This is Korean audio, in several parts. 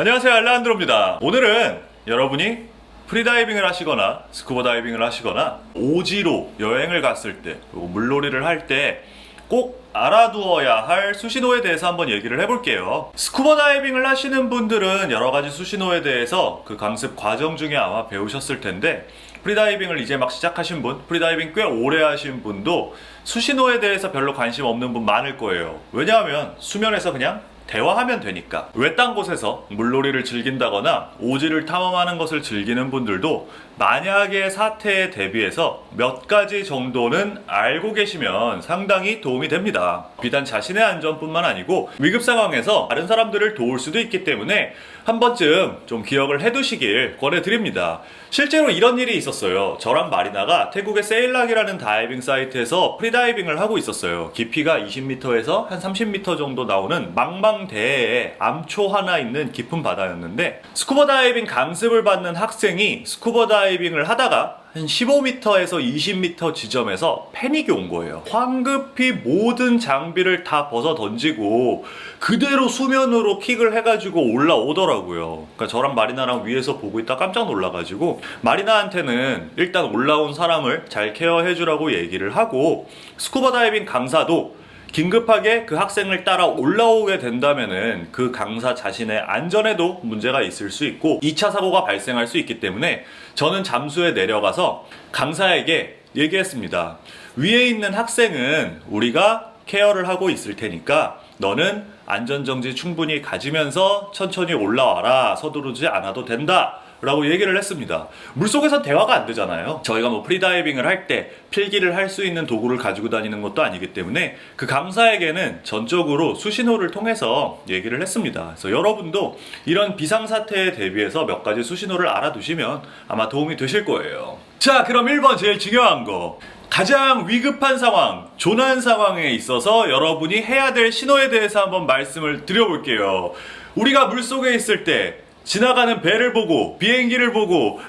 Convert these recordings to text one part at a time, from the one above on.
안녕하세요, 알라한드로입니다. 오늘은 여러분이 프리다이빙을 하시거나 스쿠버 다이빙을 하시거나 오지로 여행을 갔을 때 그리고 물놀이를 할 때 꼭 알아두어야 할 수신호에 대해서 한번 얘기를 해볼게요. 스쿠버 다이빙을 하시는 분들은 여러 가지 수신호에 대해서 그 강습 과정 중에 아마 배우셨을 텐데, 프리다이빙을 이제 막 시작하신 분, 프리다이빙 꽤 오래 하신 분도 수신호에 대해서 별로 관심 없는 분 많을 거예요. 왜냐하면 수면에서 그냥 대화하면 되니까. 외딴 곳에서 물놀이를 즐긴다거나 오지를 탐험하는 것을 즐기는 분들도 만약의 사태에 대비해서 몇 가지 정도는 알고 계시면 상당히 도움이 됩니다. 비단 자신의 안전뿐만 아니고 위급 상황에서 다른 사람들을 도울 수도 있기 때문에 한 번쯤 좀 기억을 해두시길 권해드립니다. 실제로 이런 일이 있었어요. 저랑 마리나가 태국의 세일락이라는 다이빙 사이트에서 프리다이빙을 하고 있었어요. 깊이가 20m에서 한 30m 정도 나오는 망망대해에 암초 하나 있는 깊은 바다였는데, 스쿠버 다이빙 강습을 받는 학생이 스쿠버 다이빙을 하다가 한 15m에서 20m 지점에서 패닉이 온 거예요. 황급히 모든 장비를 다 벗어 던지고 그대로 수면으로 킥을 해가지고 올라오더라고요. 그러니까 저랑 마리나랑 위에서 보고 있다 깜짝 놀라가지고 마리나한테는 일단 올라온 사람을 잘 케어해주라고 얘기를 하고, 스쿠버 다이빙 강사도 긴급하게 그 학생을 따라 올라오게 된다면은 그 강사 자신의 안전에도 문제가 있을 수 있고 2차 사고가 발생할 수 있기 때문에 저는 잠수에 내려가서 강사에게 얘기했습니다. 위에 있는 학생은 우리가 케어를 하고 있을 테니까 너는 안전정지 충분히 가지면서 천천히 올라와라. 서두르지 않아도 된다 라고 얘기를 했습니다. 물속에서 대화가 안 되잖아요. 저희가 뭐 프리다이빙을 할 때 필기를 할 수 있는 도구를 가지고 다니는 것도 아니기 때문에 그 강사에게는 전적으로 수신호를 통해서 얘기를 했습니다. 그래서 여러분도 이런 비상사태에 대비해서 몇 가지 수신호를 알아두시면 아마 도움이 되실 거예요. 자, 그럼 1번 제일 중요한 거, 가장 위급한 상황, 조난 상황에 있어서 여러분이 해야 될 신호에 대해서 한번 말씀을 드려볼게요. 우리가 물속에 있을 때 지나가는 배를 보고 비행기를 보고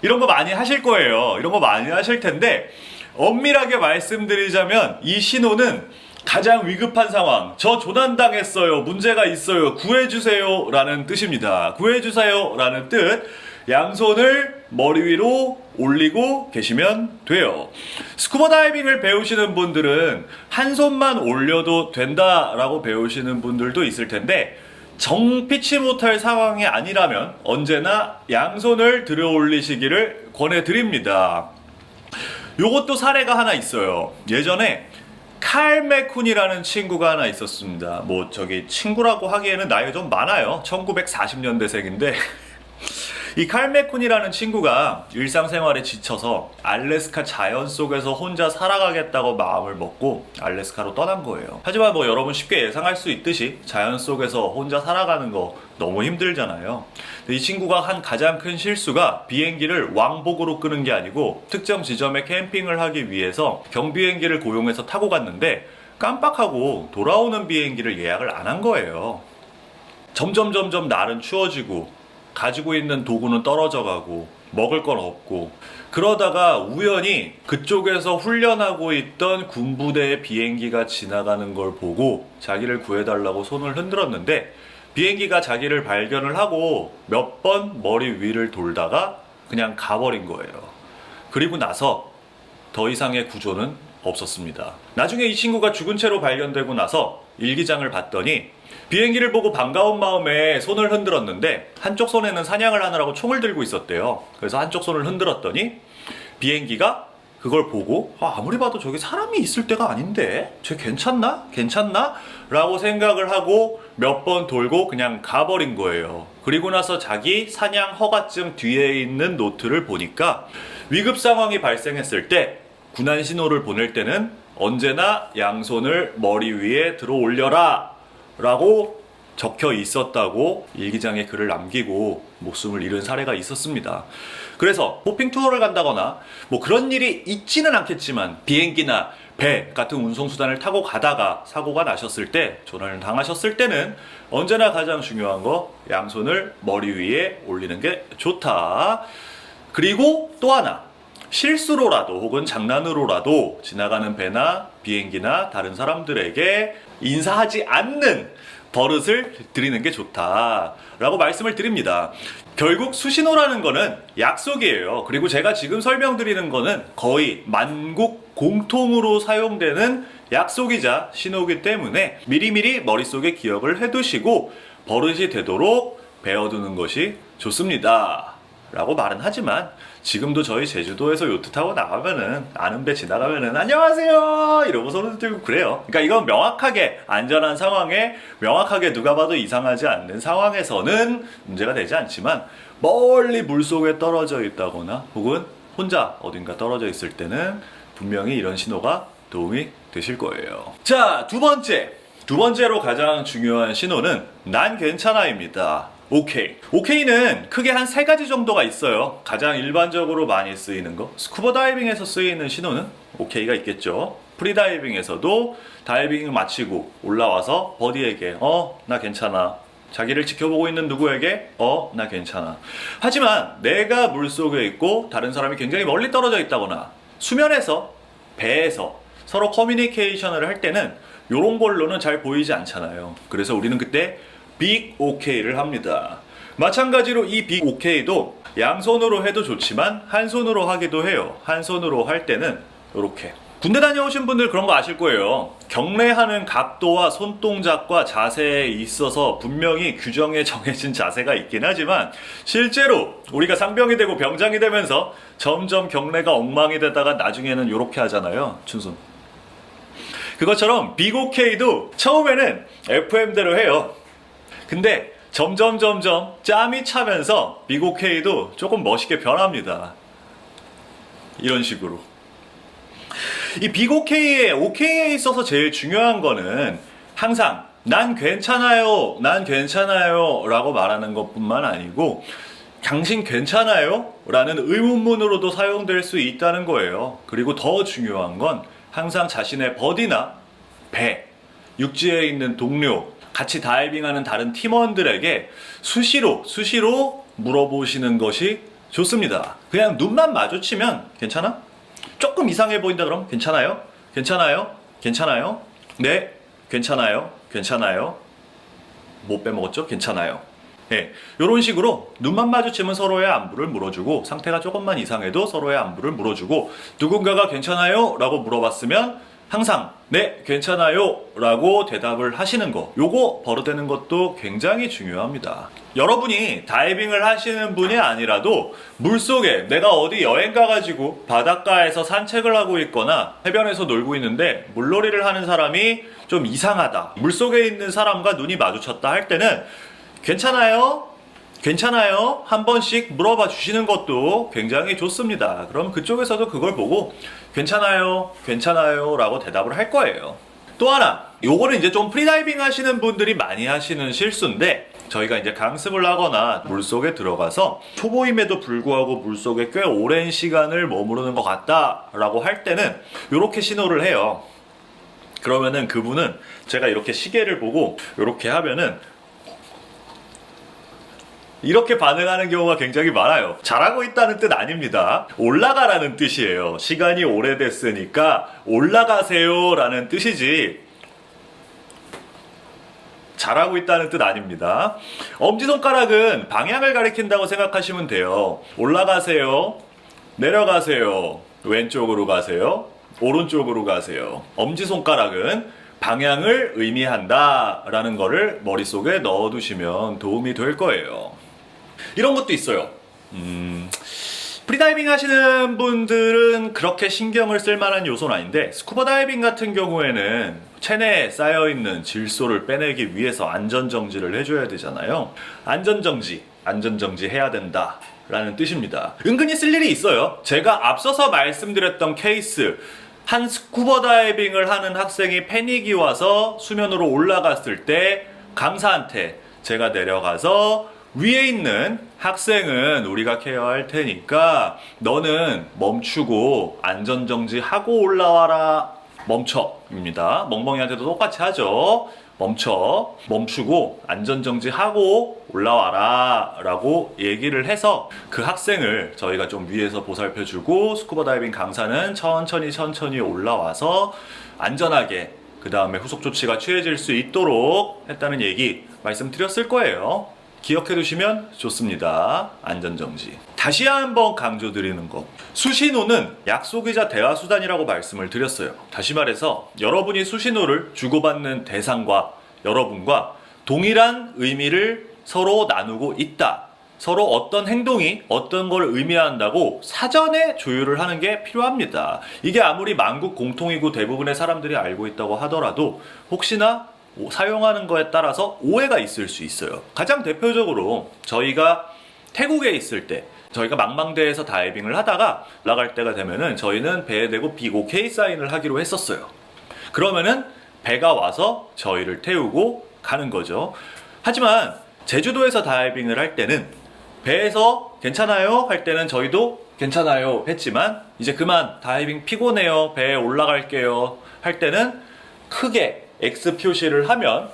이런 거 많이 하실 거예요. 이런 거 많이 하실 텐데, 엄밀하게 말씀드리자면 이 신호는 가장 위급한 상황, 저 조난당했어요, 문제가 있어요, 구해주세요 라는 뜻입니다. 구해주세요 라는 뜻. 양손을 머리 위로 올리고 계시면 돼요. 스쿠버 다이빙을 배우시는 분들은 한 손만 올려도 된다라고 배우시는 분들도 있을 텐데, 정피치 못할 상황이 아니라면 언제나 양손을 들어 올리시기를 권해드립니다. 요것도 사례가 하나 있어요. 예전에 칼 맥쿤이라는 친구가 하나 있었습니다. 뭐 저기 친구라고 하기에는 나이가 좀 많아요. 1940년대생인데 이 칼 맥쿤이라는 친구가 일상생활에 지쳐서 알래스카 자연 속에서 혼자 살아가겠다고 마음을 먹고 알래스카로 떠난 거예요. 하지만 뭐 여러분 쉽게 예상할 수 있듯이 자연 속에서 혼자 살아가는 거 너무 힘들잖아요. 이 친구가 한 가장 큰 실수가 비행기를 왕복으로 끄는 게 아니고 특정 지점에 캠핑을 하기 위해서 경비행기를 고용해서 타고 갔는데 깜빡하고 돌아오는 비행기를 예약을 안 한 거예요. 점점 날은 추워지고 가지고 있는 도구는 떨어져 가고 먹을 건 없고, 그러다가 우연히 그쪽에서 훈련하고 있던 군부대의 비행기가 지나가는 걸 보고 자기를 구해달라고 손을 흔들었는데, 비행기가 자기를 발견을 하고 몇 번 머리 위를 돌다가 그냥 가버린 거예요. 그리고 나서 더 이상의 구조는 없었습니다. 나중에 이 친구가 죽은 채로 발견되고 나서 일기장을 봤더니 비행기를 보고 반가운 마음에 손을 흔들었는데 한쪽 손에는 사냥을 하느라고 총을 들고 있었대요. 그래서 한쪽 손을 흔들었더니 비행기가 그걸 보고 아무리 봐도 저기 사람이 있을 때가 아닌데 쟤 괜찮나? 라고 생각을 하고 몇 번 돌고 그냥 가버린 거예요. 그리고 나서 자기 사냥 허가증 뒤에 있는 노트를 보니까 위급 상황이 발생했을 때 군안 신호를 보낼 때는 언제나 양손을 머리 위에 들어 올려라 라고 적혀 있었다고 일기장에 글을 남기고 목숨을 잃은 사례가 있었습니다. 그래서 호핑 투어를 간다거나 뭐 그런 일이 있지는 않겠지만 비행기나 배 같은 운송수단을 타고 가다가 사고가 나셨을 때, 조난을 당하셨을 때는 언제나 가장 중요한 거, 양손을 머리 위에 올리는 게 좋다. 그리고 또 하나, 실수로라도 혹은 장난으로라도 지나가는 배나 비행기나 다른 사람들에게 인사하지 않는 버릇을 들이는 게 좋다라고 말씀을 드립니다. 결국 수신호라는 거는 약속이에요. 그리고 제가 지금 설명드리는 거는 거의 만국 공통으로 사용되는 약속이자 신호이기 때문에 미리미리 머릿속에 기억을 해두시고 버릇이 되도록 배워두는 것이 좋습니다 라고 말은 하지만 지금도 저희 제주도에서 요트 타고 나가면은 아는 배 지나가면은 안녕하세요 이러고 손을 들고 그래요. 그러니까 이건 명확하게 안전한 상황에 명확하게 누가 봐도 이상하지 않는 상황에서는 문제가 되지 않지만 멀리 물속에 떨어져 있다거나 혹은 혼자 어딘가 떨어져 있을 때는 분명히 이런 신호가 도움이 되실 거예요. 자, 두 번째로 가장 중요한 신호는 난 괜찮아입니다. 오케이. 오케이는 크게 한 3가지 정도가 있어요. 가장 일반적으로 많이 쓰이는 거. 스쿠버 다이빙에서 쓰이는 신호는 오케이가 있겠죠. 프리다이빙에서도 다이빙을 마치고 올라와서 버디에게 나 괜찮아. 자기를 지켜보고 있는 누구에게 나 괜찮아. 하지만 내가 물속에 있고 다른 사람이 굉장히 멀리 떨어져 있다거나 수면에서 배에서 서로 커뮤니케이션을 할 때는 이런 걸로는 잘 보이지 않잖아요. 그래서 우리는 그때 빅 오케이를 합니다. 마찬가지로 이 빅 오케이도 양손으로 해도 좋지만 한 손으로 하기도 해요. 한 손으로 할 때는 이렇게. 군대 다녀오신 분들 그런 거 아실 거예요. 경례하는 각도와 손동작과 자세에 있어서 분명히 규정에 정해진 자세가 있긴 하지만 실제로 우리가 상병이 되고 병장이 되면서 점점 경례가 엉망이 되다가 나중에는 이렇게 하잖아요. 춘손. 그것처럼 빅 오케이도 처음에는 FM대로 해요. 근데 점점 짬이 차면서 빅 오케이도 조금 멋있게 변합니다. 이런 식으로. 이 빅 오케이의 오케이에 있어서 제일 중요한 거는 항상 난 괜찮아요 라고 말하는 것뿐만 아니고 당신 괜찮아요? 라는 의문문으로도 사용될 수 있다는 거예요. 그리고 더 중요한 건 항상 자신의 버디나 배, 육지에 있는 동료, 같이 다이빙하는 다른 팀원들에게 수시로 물어보시는 것이 좋습니다. 그냥 눈만 마주치면 괜찮아? 조금 이상해 보인다 그럼 괜찮아요? 괜찮아요? 괜찮아요? 네, 괜찮아요? 괜찮아요? 못 빼먹었죠? 괜찮아요. 네, 이런 식으로 눈만 마주치면 서로의 안부를 물어주고 상태가 조금만 이상해도 서로의 안부를 물어주고 누군가가 괜찮아요? 라고 물어봤으면 항상 네 괜찮아요 라고 대답을 하시는 거 요거 버릇되는 것도 굉장히 중요합니다. 여러분이 다이빙을 하시는 분이 아니라도 물속에 내가 어디 여행 가가지고 바닷가에서 산책을 하고 있거나 해변에서 놀고 있는데 물놀이를 하는 사람이 좀 이상하다, 물속에 있는 사람과 눈이 마주쳤다 할 때는 괜찮아요? 괜찮아요? 한 번씩 물어봐 주시는 것도 굉장히 좋습니다. 그럼 그쪽에서도 그걸 보고 괜찮아요? 괜찮아요? 라고 대답을 할 거예요. 또 하나, 요거는 이제 좀 프리다이빙 하시는 분들이 많이 하시는 실수인데 저희가 이제 강습을 하거나 물속에 들어가서 초보임에도 불구하고 물속에 꽤 오랜 시간을 머무르는 것 같다 라고 할 때는 이렇게 신호를 해요. 그러면은 그분은 제가 이렇게 시계를 보고 이렇게 하면은 이렇게 반응하는 경우가 굉장히 많아요. 잘하고 있다는 뜻 아닙니다. 올라가라는 뜻이에요. 시간이 오래됐으니까 올라가세요 라는 뜻이지 잘하고 있다는 뜻 아닙니다. 엄지손가락은 방향을 가리킨다고 생각하시면 돼요. 올라가세요, 내려가세요, 왼쪽으로 가세요, 오른쪽으로 가세요. 엄지손가락은 방향을 의미한다 라는 거를 머릿속에 넣어두시면 도움이 될 거예요. 이런 것도 있어요. 프리다이빙 하시는 분들은 그렇게 신경을 쓸 만한 요소는 아닌데 스쿠버 다이빙 같은 경우에는 체내에 쌓여있는 질소를 빼내기 위해서 안전정지를 해줘야 되잖아요. 안전정지 해야 된다 라는 뜻입니다. 은근히 쓸 일이 있어요. 제가 앞서서 말씀드렸던 케이스, 한 스쿠버 다이빙을 하는 학생이 패닉이 와서 수면으로 올라갔을 때 강사한테 제가 내려가서 위에 있는 학생은 우리가 케어할 테니까 너는 멈추고 안전정지하고 올라와라. 멈춰입니다. 멍멍이한테도 똑같이 하죠. 멈추고 안전정지하고 올라와라 라고 얘기를 해서 그 학생을 저희가 좀 위에서 보살펴주고 스쿠버 다이빙 강사는 천천히 올라와서 안전하게 그 다음에 후속 조치가 취해질 수 있도록 했다는 얘기 말씀드렸을 거예요. 기억해 두시면 좋습니다. 안전정지. 다시 한번 강조드리는 거. 수신호는 약속이자 대화수단이라고 말씀을 드렸어요. 다시 말해서 여러분이 수신호를 주고받는 대상과 여러분과 동일한 의미를 서로 나누고 있다. 서로 어떤 행동이 어떤 걸 의미한다고 사전에 조율을 하는 게 필요합니다. 이게 아무리 만국 공통이고 대부분의 사람들이 알고 있다고 하더라도 혹시나 사용하는 거에 따라서 오해가 있을 수 있어요. 가장 대표적으로 저희가 태국에 있을 때 저희가 망망대해에서 다이빙을 하다가 나갈 때가 되면은 저희는 배에 대고 비고 K사인을 하기로 했었어요. 그러면은 배가 와서 저희를 태우고 가는 거죠. 하지만 제주도에서 다이빙을 할 때는 배에서 괜찮아요 할 때는 저희도 괜찮아요 했지만 이제 그만 다이빙 피곤해요 배에 올라갈게요 할 때는 크게 X 표시를 하면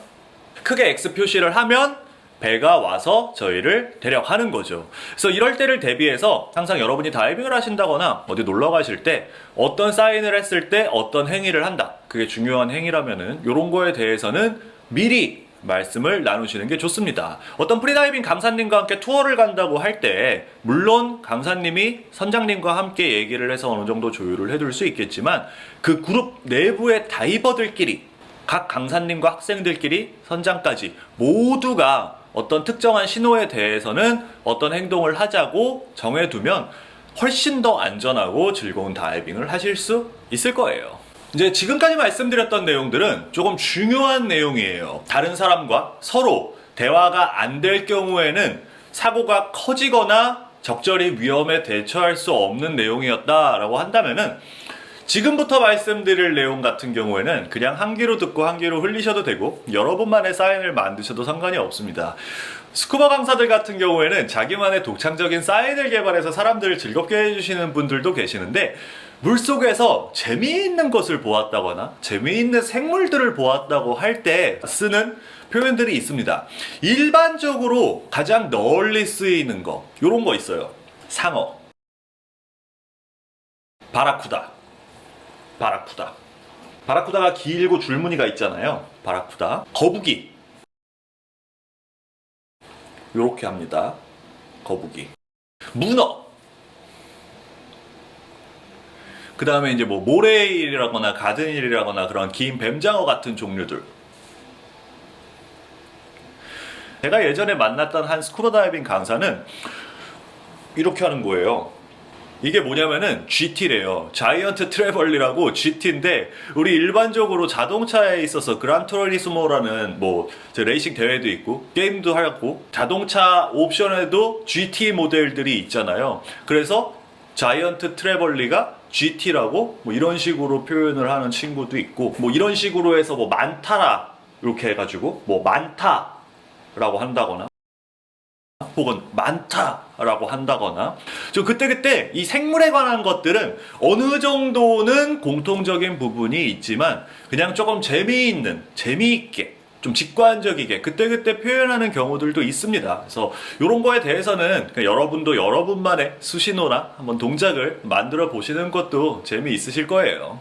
배가 와서 저희를 데려가는 거죠. 그래서 이럴 때를 대비해서 항상 여러분이 다이빙을 하신다거나 어디 놀러 가실 때 어떤 사인을 했을 때 어떤 행위를 한다. 그게 중요한 행위라면은 이런 거에 대해서는 미리 말씀을 나누시는 게 좋습니다. 어떤 프리다이빙 강사님과 함께 투어를 간다고 할 때 물론 강사님이 선장님과 함께 얘기를 해서 어느 정도 조율을 해둘 수 있겠지만 그 그룹 내부의 다이버들끼리 각 강사님과 학생들끼리 선장까지 모두가 어떤 특정한 신호에 대해서는 어떤 행동을 하자고 정해두면 훨씬 더 안전하고 즐거운 다이빙을 하실 수 있을 거예요. 이제 지금까지 말씀드렸던 내용들은 조금 중요한 내용이에요. 다른 사람과 서로 대화가 안 될 경우에는 사고가 커지거나 적절히 위험에 대처할 수 없는 내용이었다라고 한다면은 지금부터 말씀드릴 내용 같은 경우에는 그냥 한 귀로 듣고 한 귀로 흘리셔도 되고 여러분만의 사인을 만드셔도 상관이 없습니다. 스쿠버 강사들 같은 경우에는 자기만의 독창적인 사인을 개발해서 사람들을 즐겁게 해주시는 분들도 계시는데 물속에서 재미있는 것을 보았다거나 재미있는 생물들을 보았다고 할 때 쓰는 표현들이 있습니다. 일반적으로 가장 널리 쓰이는 거 요런 거 있어요. 상어, 바라쿠다가 길고 줄무늬가 있잖아요. 바라쿠다. 거북이 요렇게 합니다. 거북이. 문어. 그 다음에 이제 뭐 모래일이라거나 가든일이라거나 그런 긴 뱀장어 같은 종류들. 제가 예전에 만났던 한 스쿠버 다이빙 강사는 이렇게 하는 거예요. 이게 뭐냐면은 GT래요. 자이언트 트래벌리라고 GT인데 우리 일반적으로 자동차에 있어서 그란투리스모라는 뭐 레이싱 대회도 있고 게임도 하고 자동차 옵션에도 GT 모델들이 있잖아요. 그래서 자이언트 트래벌리가 GT라고 뭐 이런 식으로 표현을 하는 친구도 있고 뭐 이런 식으로 해서 뭐 많다라 이렇게 해가지고 뭐 많다라고 한다거나 혹은 많다라고 한다거나 좀 그때그때 이 생물에 관한 것들은 어느 정도는 공통적인 부분이 있지만 그냥 조금 재미있게 좀 직관적이게 그때그때 표현하는 경우들도 있습니다. 그래서 이런 거에 대해서는 여러분도 여러분만의 수신호나 한번 동작을 만들어 보시는 것도 재미있으실 거예요.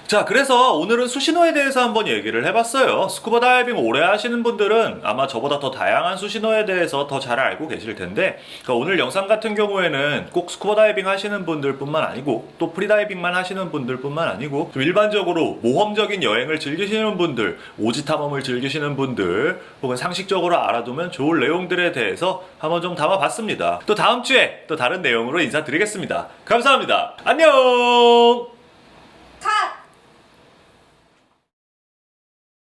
자, 그래서 오늘은 수신호에 대해서 한번 얘기를 해봤어요. 스쿠버 다이빙 오래 하시는 분들은 아마 저보다 더 다양한 수신호에 대해서 더 잘 알고 계실 텐데 그러니까 오늘 영상 같은 경우에는 꼭 스쿠버 다이빙 하시는 분들 뿐만 아니고 또 프리다이빙만 하시는 분들 뿐만 아니고 좀 일반적으로 모험적인 여행을 즐기시는 분들, 오지 탐험을 즐기시는 분들 혹은 상식적으로 알아두면 좋을 내용들에 대해서 한번 좀 담아봤습니다. 또 다음 주에 또 다른 내용으로 인사드리겠습니다. 감사합니다. 안녕!